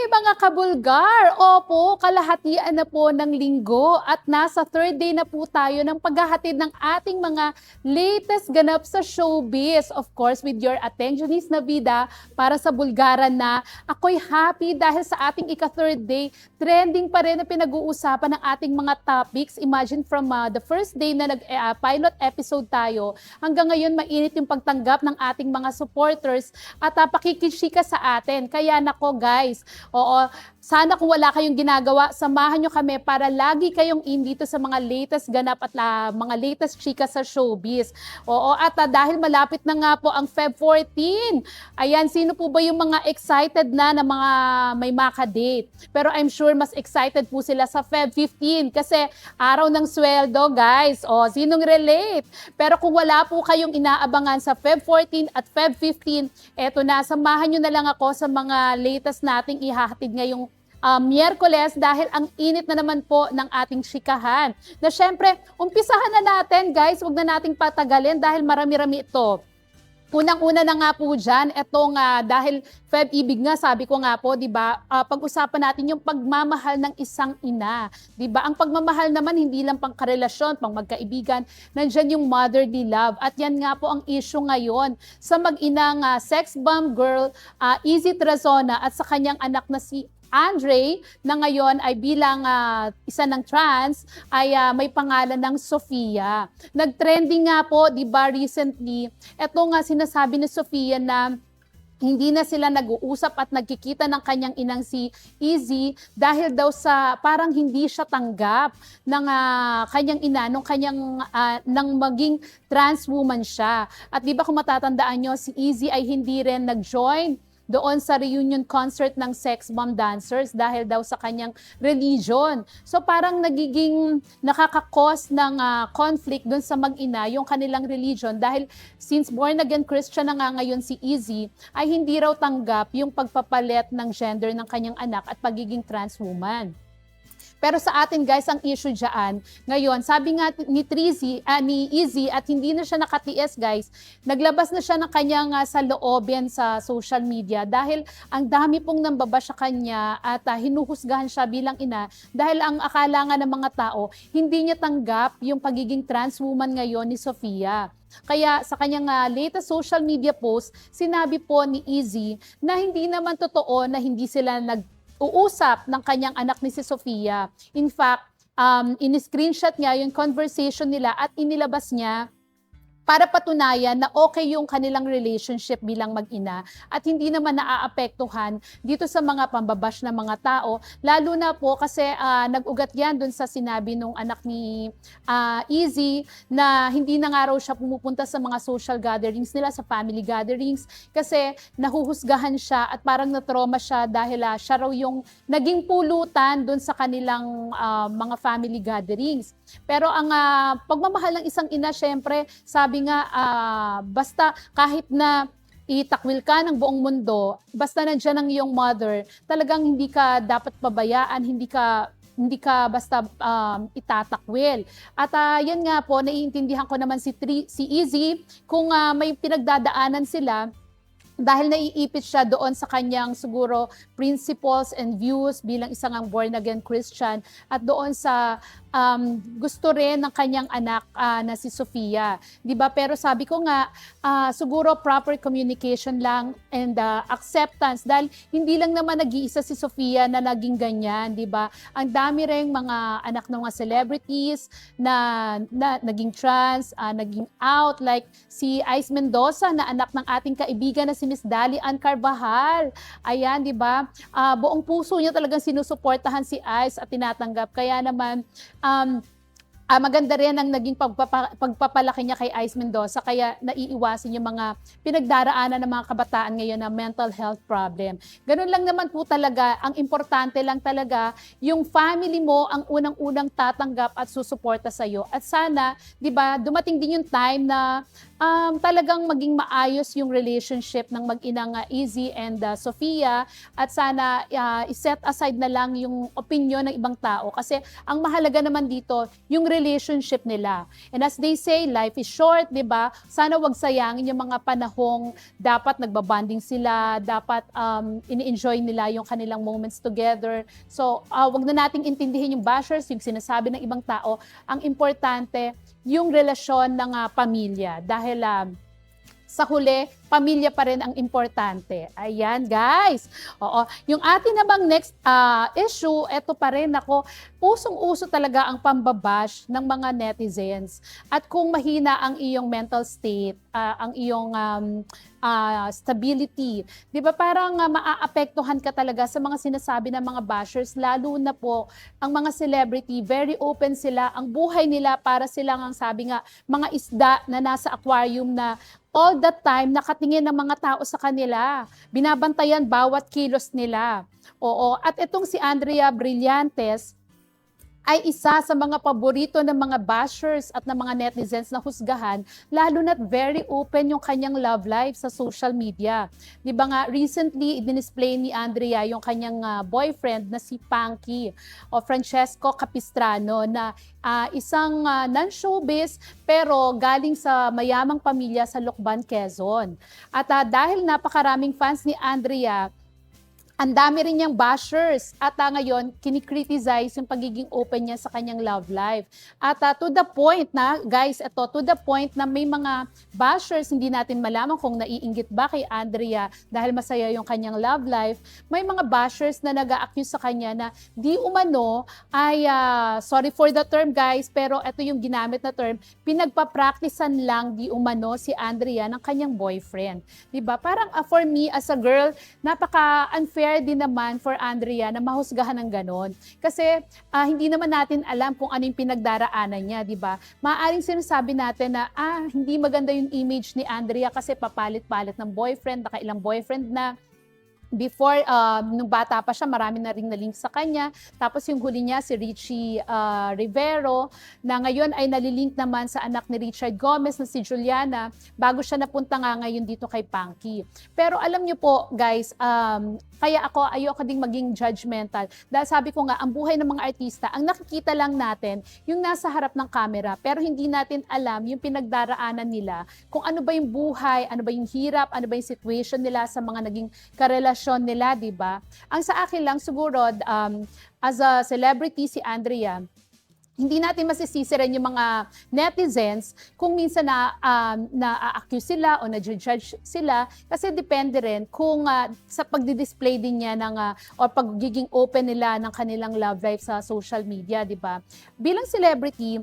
Mga kabulgar, opo, kalahatian na po ng linggo at nasa third day na po tayo ng paghahatid ng ating mga latest ganap sa showbiz. Of course, with your attentionist na bida para sa Bulgaran na ako'y happy dahil sa ating ika-third day, trending pa rin na pinag-uusapan ng ating mga topics. Imagine from the first day na nag-pilot episode tayo, hanggang ngayon mainit yung pagtanggap ng ating mga supporters at pakikishika sa atin. Kaya nako guys, oo, sana kung wala kayong ginagawa, samahan nyo kami para lagi kayong in dito sa mga latest ganap at mga latest chika sa showbiz. Oo, at dahil malapit na nga po ang Feb 14, ayan, sino po ba yung mga excited na mga may maka-date? Pero I'm sure mas excited po sila sa Feb 15 kasi araw ng sweldo, guys. O, sinong relate? Pero kung wala po kayong inaabangan sa Feb 14 at Feb 15, eto na, samahan nyo na lang ako sa mga latest nating ihahatid ngayong Miyerkules dahil ang init na naman po ng ating chikahan. Na syempre, umpisahan na natin guys, huwag na nating patagalin dahil marami-rami ito. Unang-una na nga po dyan, etong dahil Feb Ibig nga, sabi ko nga po, di ba, pag-usapan natin yung pagmamahal ng isang ina. Di ba? Ang pagmamahal naman, hindi lang pang karelasyon, pang magkaibigan, nandyan yung motherly love. At yan nga po ang issue ngayon sa mag-inang sex bomb girl, Izzy Trazona at sa kanyang anak na si Andre, na ngayon ay bilang isa ng trans, ay may pangalan ng Sofia. Nag-trending nga po, di ba, recently, eto nga sinasabi ni Sofia na hindi na sila nag-uusap at nagkikita ng kanyang inang si Izzy dahil daw sa parang hindi siya tanggap ng kanyang ina nung kanyang nang maging trans woman siya. At di ba kung matatandaan nyo, si Izzy ay hindi rin nag-join doon sa reunion concert ng Sex Bomb Dancers dahil daw sa kanyang religion. So parang nagiging nakakakos ng conflict doon sa mag-ina yung kanilang religion dahil since born again Christian na nga ngayon si Izzy, ay hindi raw tanggap yung pagpapalit ng gender ng kanyang anak at pagiging trans woman. Pero sa atin guys, ang issue dyan, ngayon, sabi nga ni Izzy at hindi na siya nakatiis guys, naglabas na siya ng kanyang saloobin sa social media dahil ang dami pong nambabash sa kanya at hinuhusgahan siya bilang ina dahil ang akala nga ng mga tao, hindi niya tanggap yung pagiging trans woman ngayon ni Sofia. Kaya sa kanyang latest social media post, sinabi po ni Izzy na hindi naman totoo na hindi sila uusap ng kanyang anak ni si Sofia. In fact, in-screenshot niya yung conversation nila at inilabas niya para patunayan na okay yung kanilang relationship bilang mag-ina at hindi naman naaapektuhan dito sa mga pambabash ng mga tao. Lalo na po kasi nag-ugat yan dun sa sinabi nung anak ni Izzy na hindi na nga raw siya pumupunta sa mga social gatherings nila, sa family gatherings, kasi nahuhusgahan siya at parang na-trauma siya dahil siya raw yung naging pulutan dun sa kanilang mga family gatherings. Pero ang pagmamahal ng isang ina, syempre, sabi nga, basta kahit na itakwil ka ng buong mundo, basta nandiyan ang iyong mother, talagang hindi ka dapat pabayaan, hindi ka basta itatakwil. At yan nga po, naiintindihan ko naman si Izzy kung may pinagdadaanan sila dahil naiipit siya doon sa kanyang siguro principles and views bilang isang born again Christian at doon sa gusto rin ng kanyang anak na si Sofia, 'di ba? Pero sabi ko nga siguro proper communication lang and acceptance dahil hindi lang naman nag-iisa si Sofia na naging ganyan, 'di ba? Ang dami ring mga anak ng mga celebrities na naging trans, naging out like si Ice Mendoza na anak ng ating kaibigan na si Miss Dali Ann Carvajal. Ayan, 'di ba? Buong puso niya talagang sinusuportahan si Ice at tinatanggap. Kaya naman maganda rin ang naging pagpapalaki niya kay Ice Mendoza kaya naiiwasan yung mga pinagdaraanan ng mga kabataan ngayon na mental health problem. Ganun lang naman po talaga, ang importante lang talaga yung family mo ang unang-unang tatanggap at susuporta sa iyo. At sana, 'di ba, dumating din yung time na talagang maging maayos yung relationship ng mag-inang Izzy and Sofia at sana iset aside na lang yung opinion ng ibang tao kasi ang mahalaga naman dito yung relationship nila. And as they say, life is short, 'di ba? Sana wag sayangin yung mga panahong dapat nagbabanding sila, dapat ini-enjoy nila yung kanilang moments together. So, wag na nating intindihin yung bashers, yung sinasabi ng ibang tao. Ang importante, yung relasyon ng pamilya. Dahil sa huli, pamilya pa rin ang importante. Ayan, guys. Oo. Yung atin namang next issue, eto pa rin ako, usong-uso talaga ang pambabash ng mga netizens. At kung mahina ang iyong mental state, ang iyong stability, di ba parang maaapektuhan ka talaga sa mga sinasabi ng mga bashers, lalo na po ang mga celebrity, very open sila, ang buhay nila para silang ang sabi nga, mga isda na nasa aquarium na all the time nakatingin ng mga tao sa kanila. Binabantayan bawat kilos nila. Oo, at itong si Andrea Brillantes ay isa sa mga paborito ng mga bashers at ng mga netizens na husgahan, lalo na't very open yung kanyang love life sa social media. Di ba nga, recently, i-display ni Andrea yung kanyang boyfriend na si Punky o Francesco Capistrano na isang non-showbiz pero galing sa mayamang pamilya sa Lucban, Quezon. At dahil napakaraming fans ni Andrea, ang dami rin niyang bashers at ngayon kinikriticize yung pagiging open niya sa kanyang love life. At to the point na, guys, to the point na may mga bashers, hindi natin malaman kung naiinggit ba kay Andrea dahil masaya yung kanyang love life. May mga bashers na nag-a-accuse sa kanya na di umano ay, sorry for the term guys, pero ito yung ginamit na term, pinagpa-practicean lang di umano si Andrea ng kanyang boyfriend. Diba? Parang for me as a girl, napaka-unfair din naman for Andrea na mahusgahan ng ganon. Kasi hindi naman natin alam kung ano yung pinagdaraanan niya, di ba? Maaaring sinasabi natin na hindi maganda yung image ni Andrea kasi papalit-palit ng boyfriend, nakailang boyfriend na. Before, nung bata pa siya, marami na ring nalink sa kanya. Tapos yung huli niya, si Richie Rivero, na ngayon ay nalilink naman sa anak ni Richard Gomez na si Juliana, bago siya napunta nga ngayon dito kay Punky. Pero alam niyo po, guys, kaya ayoko ding maging judgmental. Dahil sabi ko nga, ang buhay ng mga artista, ang nakikita lang natin, yung nasa harap ng camera, pero hindi natin alam yung pinagdaraanan nila, kung ano ba yung buhay, ano ba yung hirap, ano ba yung situation nila sa mga naging karelasyon nila, di ba? Ang sa akin lang siguro, as a celebrity si Andrea, hindi natin masisisi rin yung mga netizens kung minsan na-accuse sila o na-judge sila kasi depende rin kung sa pagdi-display din niya ng o pagiging open nila ng kanilang love life sa social media, di ba? Bilang celebrity,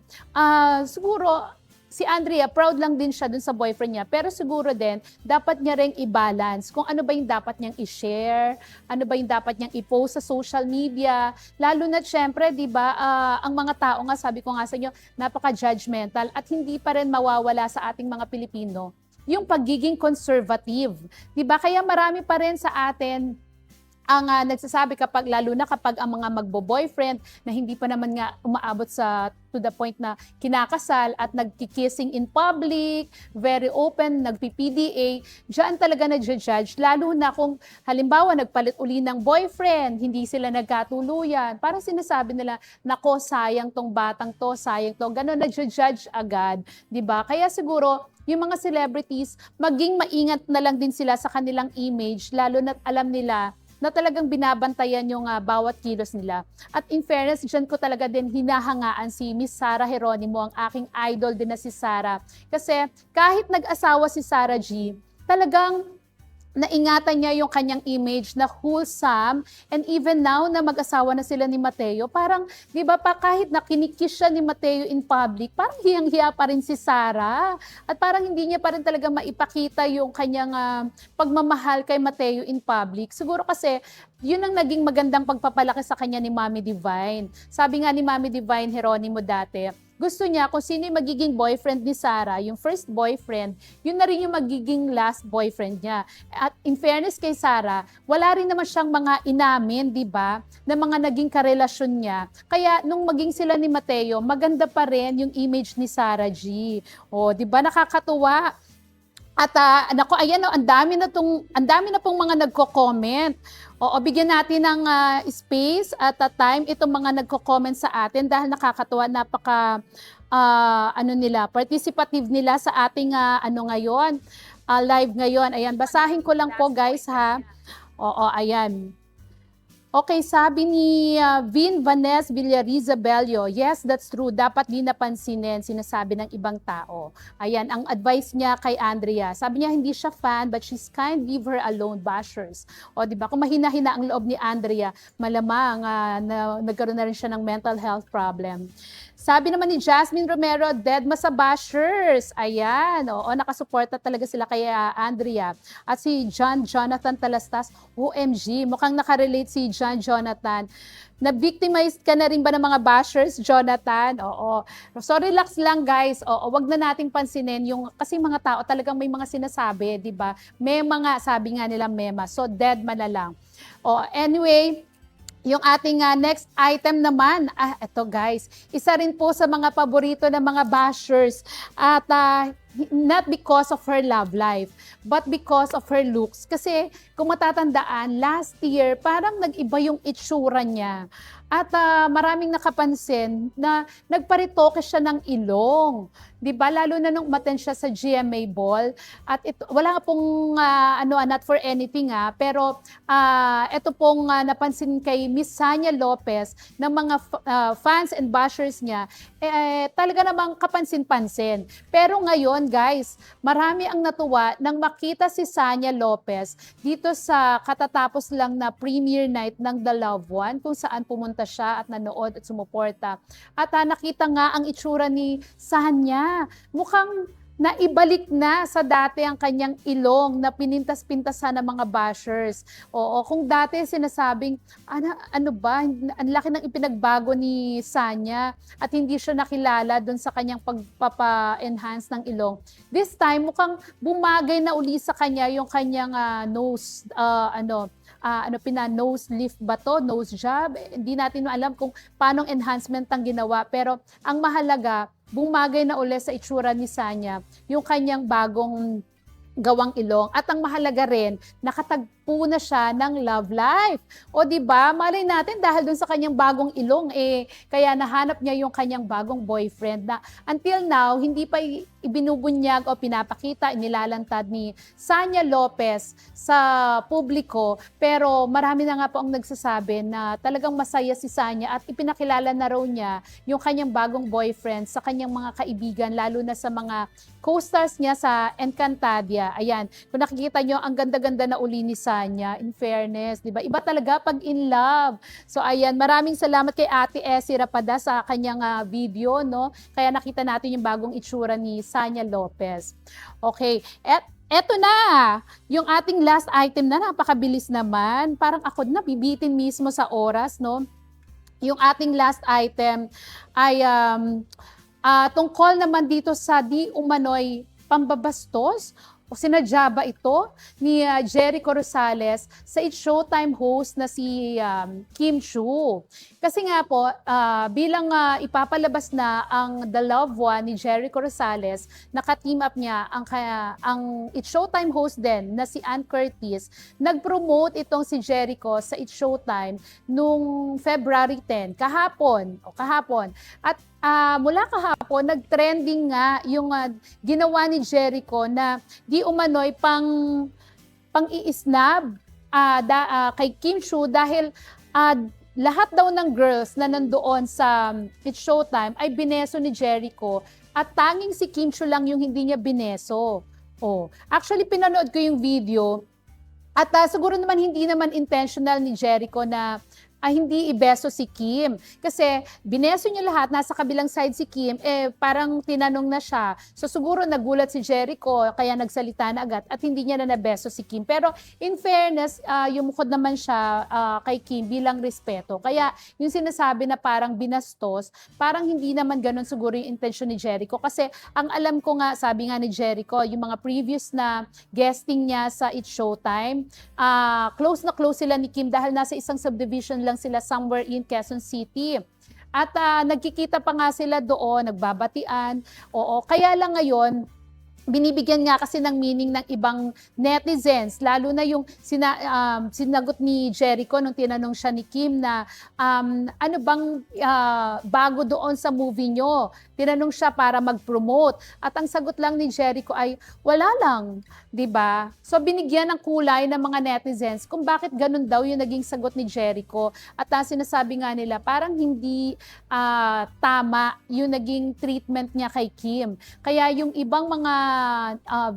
siguro si Andrea, proud lang din siya dun sa boyfriend niya. Pero siguro din, dapat niya rin i-balance kung ano ba yung dapat niyang i-share, ano ba yung dapat niyang i-post sa social media. Lalo na syempre, di ba, ang mga tao nga, sabi ko nga sa inyo, napaka-judgmental at hindi pa rin mawawala sa ating mga Pilipino yung pagiging conservative. Di ba? Kaya marami pa rin sa atin ang nagsasabi lalo na kapag ang mga magbo-boyfriend na hindi pa naman nga umaabot to the point na kinakasal at nagkikissing in public, very open, nagpi-PDA, diyan talaga nagja-judge, lalo na kung halimbawa nagpalit uli ng boyfriend, hindi sila nagkatuluyan, parang sinasabi nila, nako, sayang tong batang to, sayang to, gano'n nagja-judge agad, di ba? Kaya siguro, yung mga celebrities, maging maingat na lang din sila sa kanilang image, lalo na alam nila na talagang binabantayan yung bawat kilos nila. At in fairness, dyan ko talaga din hinahangaan si Miss Sara Geronimo, ang aking idol din na si Sara. Kasi kahit nag-asawa si Sara G, talagang naingatan niya yung kanyang image na wholesome, and even now na mag-asawa na sila ni Mateo, parang, di ba pa kahit nakinikiss siya ni Mateo in public, parang hiyang-hiya pa rin si Sara. At parang hindi niya pa rin talaga maipakita yung kanyang pagmamahal kay Mateo in public. Siguro kasi, yun ang naging magandang pagpapalaki sa kanya ni Mami Divine. Sabi nga ni Mami Divine Geronimo dati, gusto niya kung sino yung magiging boyfriend ni Sara, yung first boyfriend, yun na rin yung magiging last boyfriend niya. At in fairness kay Sara, wala rin naman siyang mga inamin, di ba, na mga naging karelasyon niya. Kaya nung maging sila ni Mateo, maganda pa rin yung image ni Sara G. O, di ba, nakakatuwa At nako, ayan, ang dami na pong mga nagko-comment. Oo, bigyan natin ng space at time itong mga nagko-comment sa atin dahil nakakatuwa, napaka ano nila, participative nila sa ating ano ngayon, live ngayon. Ayan, basahin ko lang po guys ha. Oo, ayan. Okay, sabi ni Vin Vanes Villarizabello, yes, that's true. Dapat di napansinin, sinasabi ng ibang tao. Ayan, ang advice niya kay Andrea. Sabi niya, hindi siya fan, but she's kind, leave her alone, bashers. O, di ba? Kung mahina-hina ang loob ni Andrea, malamang na nagkaroon na rin siya ng mental health problem. Sabi naman ni Jasmine Romero, dead ma sa bashers. Ayan, oo, nakasuporta talaga sila kay Andrea. At si John Jonathan Talastas, OMG, mukhang nakarelate si John Jonathan. Na-victimize ka na rin ba ng mga bashers, Jonathan? Oo. So relax lang guys. Oo, wag na nating pansinin yung kasi mga tao talagang may mga sinasabi, 'di ba? May mga sabi nga nila mema. So dead man na lang. Oh, anyway, yung ating next item naman, ito guys, isa rin po sa mga paborito ng mga bashers at not because of her love life, but because of her looks. Kasi kung matatandaan, last year, parang nag-iba yung itsura niya. At maraming nakapansin na nagparitoke siya ng ilong. 'Di ba? Lalo na nung umattend siya sa GMA Ball. At ito, wala nga pong not for anything pero ito pong napansin kay Miss Sanya Lopez ng mga fans and bashers niya, talaga namang kapansin-pansin. Pero ngayon, guys, marami ang natuwa nang makita si Sanya Lopez dito sa katatapos lang na premiere night ng The Loved One, kung saan pumunta siya at nanood at sumuporta. At nakita nga ang itsura ni Sanya. Mukhang naibalik na sa dati ang kanyang ilong na pinintas-pintasan ng mga bashers. Oo, kung dati sinasabing, ano ba, ang laki ng ipinagbago ni Sanya at hindi siya nakilala doon sa kanyang pagpapa-enhance ng ilong. This time, mukhang bumagay na uli sa kanya yung kanyang nose, nose lift ba to, nose job. Hindi natin alam kung paano enhancement ang ginawa, pero ang mahalaga, bumagay na uli sa itsura ni Sanya yung kanyang bagong gawang ilong. At ang mahalaga rin, nakatagpo na siya ng love life. O di ba? Malay natin dahil dun sa kanyang bagong ilong, kaya nahanap niya yung kanyang bagong boyfriend na until now, hindi pa ibinubunyag o pinapakita, inilalantad ni Sanya Lopez sa publiko. Pero marami na nga po ang nagsasabi na talagang masaya si Sanya at ipinakilala na raw niya yung kanyang bagong boyfriend sa kanyang mga kaibigan, lalo na sa mga co-stars niya sa Encantadia. Ayan, kung nakikita nyo, ang ganda-ganda na uli ni Sanya, in fairness, di ba? Iba talaga pag in love. So ayan, maraming salamat kay Ate Essie Rapada sa kanyang video, no? Kaya nakita natin yung bagong itsura ni Sanya Lopez. Okay, eto na, yung ating last item na napakabilis naman. Parang ako na bibitin mismo sa oras, no? Yung ating last item ay tungkol naman dito sa di umano'y pambabastos o sinadya ba ito ni Jericho Rosales sa It's Showtime host na si Kim Chiu. Kasi nga po, bilang ipapalabas na ang The Loved One ni Jericho Rosales, naka-team up niya ang It's Showtime host din na si Ann Curtis. Nag-promote itong si Jericho sa It's Showtime nung February 10, kahapon. At mula kahapon, nag-trending nga yung ginawa ni Jericho na di umano'y pang-iisnab kay Kim Chiu dahil lahat daw ng girls na nandoon sa It's Showtime ay bineso ni Jericho at tanging si Kim Chiu lang yung hindi niya bineso. Actually, pinanood ko yung video at siguro naman hindi naman intentional ni Jericho na hindi ibeso si Kim. Kasi bineso niya lahat, nasa kabilang side si Kim, parang tinanong na siya. So siguro nagulat si Jericho, kaya nagsalita na agad at hindi niya na nabeso si Kim. Pero in fairness, yumukod naman siya kay Kim bilang respeto. Kaya yung sinasabi na parang binastos, parang hindi naman ganun siguro yung intention ni Jericho. Kasi ang alam ko nga, sabi nga ni Jericho, yung mga previous na guesting niya sa It's Showtime, close na close sila ni Kim dahil nasa isang subdivision lang sila somewhere in Quezon City. At nagkikita pa nga sila doon, nagbabatian. Oo, kaya lang ngayon, binibigyan nga kasi ng meaning ng ibang netizens, lalo na yung sinagot ni Jericho nung tinanong siya ni Kim na ano bang bago doon sa movie nyo? Tinanong siya para mag-promote. At ang sagot lang ni Jericho ay, wala lang, 'di ba? So binigyan ng kulay ng mga netizens kung bakit ganun daw yung naging sagot ni Jericho. At sinasabi nga nila, parang hindi tama yung naging treatment niya kay Kim. Kaya yung ibang mga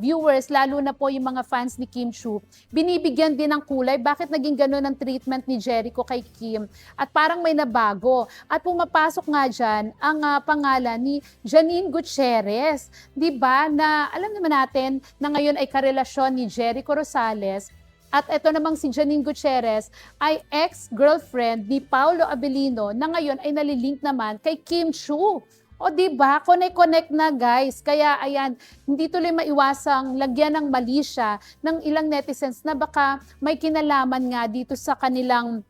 viewers, lalo na po yung mga fans ni Kim Chiu, binibigyan din ng kulay. Bakit naging ganun ang treatment ni Jericho kay Kim? At parang may nabago. At pumapasok nga dyan ang pangalan ni Janine Gutierrez. Diba? Na alam naman natin na ngayon ay karelasyon ni Jericho Rosales. At ito namang si Janine Gutierrez ay ex-girlfriend ni Paulo Abilino na ngayon ay nalilink naman kay Kim Chiu. O diba, connect na guys. Kaya ayan, hindi tuloy maiwasang lagyan ng mali siya ng ilang netizens na baka may kinalaman nga dito sa kanilang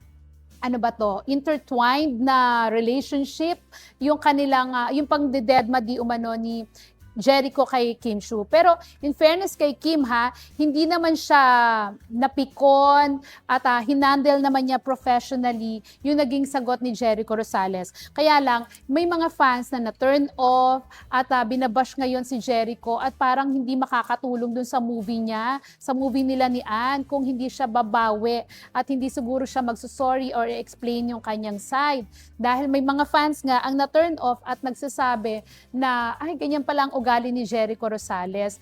ano ba to, intertwined na relationship, yung kanilang, yung pang-dededma di umano ni Jericho kay Kim Chiu. Pero in fairness kay Kim hindi naman siya napikon at hinandle naman niya professionally yung naging sagot ni Jericho Rosales. Kaya lang, may mga fans na na-turn off at binabash ngayon si Jericho at parang hindi makakatulong dun sa movie niya, sa movie nila ni Ann, kung hindi siya babawi at hindi siguro siya magsusorry or explain yung kanyang side. Dahil may mga fans nga ang na-turn off at nagsasabi na, ay, ganyan pala ang ugali ni Jericho Rosales,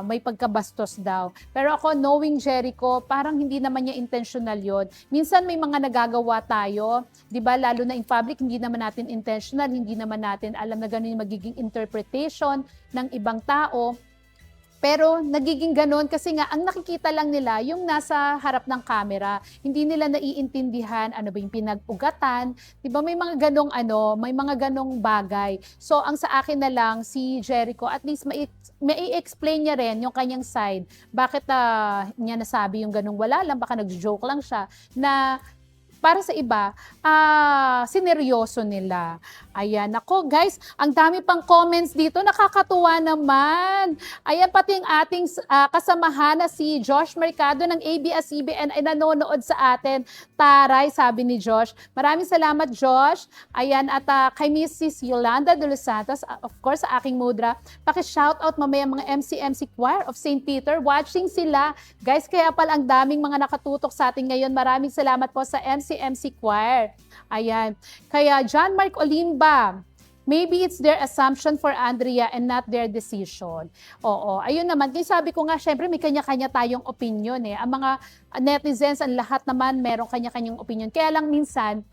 may pagkabastos daw. Pero ako, knowing Jericho, parang hindi naman niya intentional yon. Minsan may mga nagagawa tayo, di ba, lalo na in public, hindi naman natin intentional, hindi naman natin alam na gano'n yung magiging interpretation ng ibang tao. Pero nagiging ganun kasi nga ang nakikita lang nila yung nasa harap ng camera. Hindi nila naiintindihan ano ba yung pinag-ugatan. 'Di ba may mga ganong may mga ganong bagay. So ang sa akin na lang si Jericho at least mai-explain niya rin yung kanyang side. Bakit niya nasabi yung ganong wala lang, baka nag-joke lang siya na para sa iba, sineryoso nila. Ayan, ako guys, ang dami pang comments dito, nakakatuwa naman. Ayan, pati yung ating kasamahan na si Josh Mercado ng ABS-CBN ay nanonood sa atin. Taray, sabi ni Josh. Maraming salamat, Josh. Ayan, at kay Mrs. Yolanda de los Santos, of course, sa aking mudra, paki-shoutout mamaya mga MC Choir of St. Peter. Watching sila. Guys, kaya pala ang daming mga nakatutok sa atin ngayon. Maraming salamat po sa MC Choir. Ayan. Kaya John Mark Olimba, maybe it's their assumption for Andrea and not their decision. Oo, ayun naman. Kaya sabi ko nga, syempre may kanya-kanya tayong opinion eh. Ang mga netizens, ang lahat naman meron kanya-kanyang opinion. Kaya lang minsan,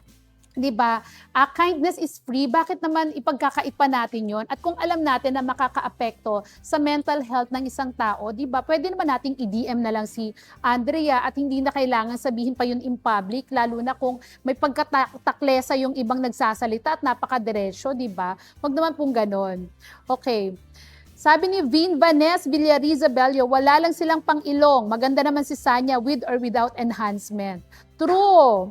di ba, kindness is free. Bakit naman ipagkakait pa natin yon? At kung alam natin na makakaapekto sa mental health ng isang tao, di ba, pwede naman nating i-DM na lang si Andrea at hindi na kailangan sabihin pa yun in public, lalo na kung may pagkataklesa yung ibang nagsasalita at napakadiretso, di ba? Wag naman pong ganon. Okay. Sabi ni Vin Vanessa Villariza Bello, wala lang silang pang-ilong. Maganda naman si Sanya with or without enhancement. True.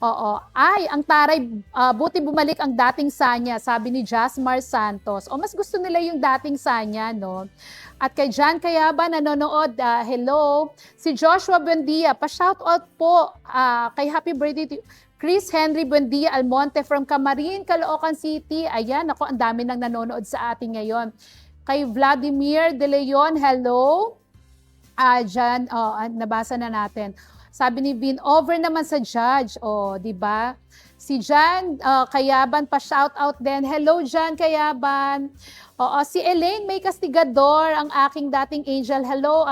Oo. Ay, ang taray, buti bumalik ang dating Sanya, sabi ni Jasmar Santos. O, mas gusto nila yung dating Sanya, no? At kay John Cayaba, nanonood, hello. Si Joshua Buendia, pa-shoutout po kay happy birthday to Chris Henry Buendia Almonte from Camarin, Caloocan City. Ayan, ako, ang dami nang nanonood sa atin ngayon. Kay Vladimir De Leon, hello. Dyan, nabasa na natin. Sabi ni Vin, over naman sa judge. Di ba? Si Jan Kayaban, pa-shoutout din. Hello, Jan Kayaban. Si Elaine May Castigador, ang aking dating angel. Hello,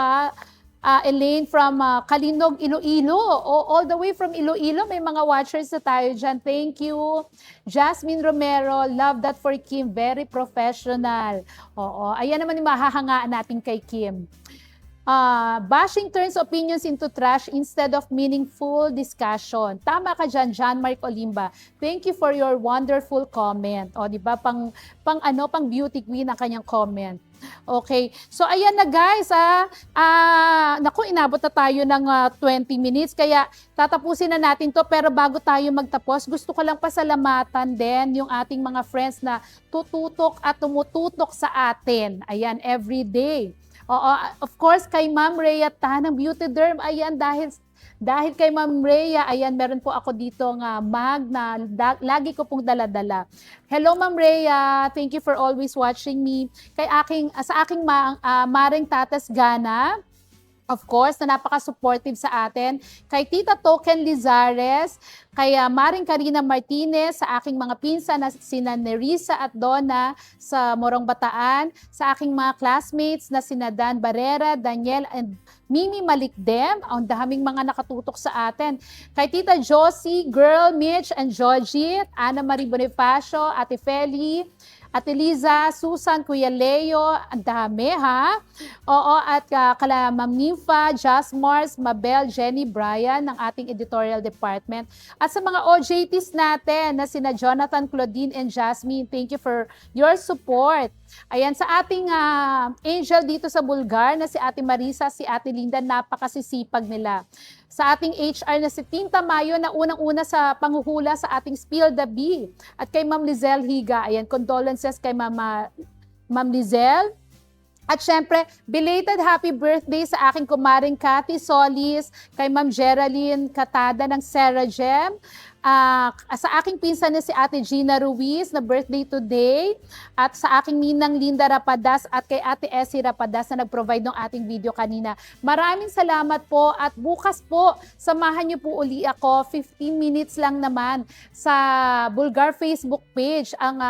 Elaine from Kalinog, Iloilo. All the way from Iloilo, may mga watchers na tayo dyan. Thank you. Jasmine Romero, love that for Kim. Very professional. Ayan naman yung mahahangaan natin kay Kim. Bashing turns opinions into trash instead of meaningful discussion. Tama ka dyan, John Mark Olimba. Thank you for your wonderful comment. O, di ba? Pang beauty queen ang kanyang comment. Okay. So, ayan na guys. Naku, inabot na tayo ng 20 minutes. Kaya, tatapusin na natin to. Pero bago tayo magtapos, gusto ko lang pasalamatan din yung ating mga friends na tututok at tumututok sa atin. Ayan, every day. Oo, of course, kay Ma'am Rhea Tanang Beauty Derm. Ayan, dahil kay Ma'am Rhea, ayan, meron po ako dito nga mag na lagi ko pong dala-dala. Hello, Ma'am Rhea. Thank you for always watching me. Sa aking Maring Tatas Gana, of course, na napaka-supportive sa atin. Kay Tita Token Lizares, kay Maring Karina Martinez, sa aking mga pinsan na sina Nerissa at Donna sa Morong Bataan, sa aking mga classmates na sina Dan Barrera, Daniel and Mimi Malikdem, ang daming mga nakatutok sa atin. Kay Tita Josie, Girl, Mitch and Georgie, Ana Marie Bonifacio, Ate Feli, Ate Liza, Susan, Kuya Leo, ang dami ha. Oo, at kala Ma'am Nympha, Just Mars, Mabel, Jenny, Brian ng ating editorial department. At sa mga OJTs natin na sina Jonathan, Claudine, and Jasmine, thank you for your support. Ayan, sa ating angel dito sa Bulgar na si Ate Marisa, si Ate Linda, napakasisipag nila. Sa ating HR na si Tinta Mayo na unang-una sa panghuhula sa ating Spill the Bee. At kay Ma'am Lizelle Higa, ayan, condolences kay Ma'am Lizelle. At syempre, belated happy birthday sa aking kumaring Cathy Solis, kay Ma'am Geraldine Katada ng Sarah Gem, sa aking pinsan na si Ate Gina Ruiz na birthday today, at sa aking ninang Linda Rapadas at kay Ate Essie Rapadas na nag-provide ng ating video kanina. Maraming salamat po at bukas po, samahan niyo po uli ako, 15 minutes lang naman sa Bulgar Facebook page. Ang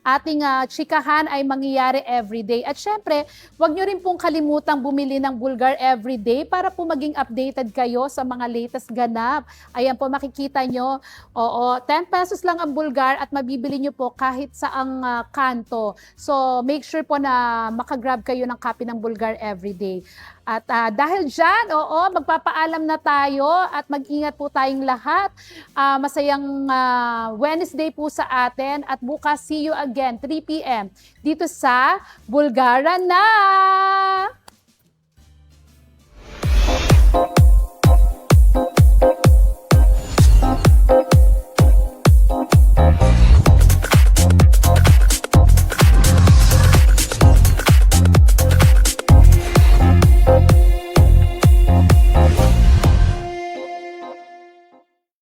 ating chikahan ay mangyayari everyday. At syempre, huwag nyo rin pong kalimutang bumili ng Bulgar everyday para po maging updated kayo sa mga latest ganap. Ayan po, makikita nyo. Oo, 10 pesos lang ang Bulgar at mabibili nyo po kahit saang kanto. So, make sure po na makagrab kayo ng copy ng Bulgar everyday. At dahil dyan, magpapaalam na tayo at mag-ingat po tayong lahat. Masayang Wednesday po sa atin at bukas see you again 3 p.m. dito sa Bulgara na!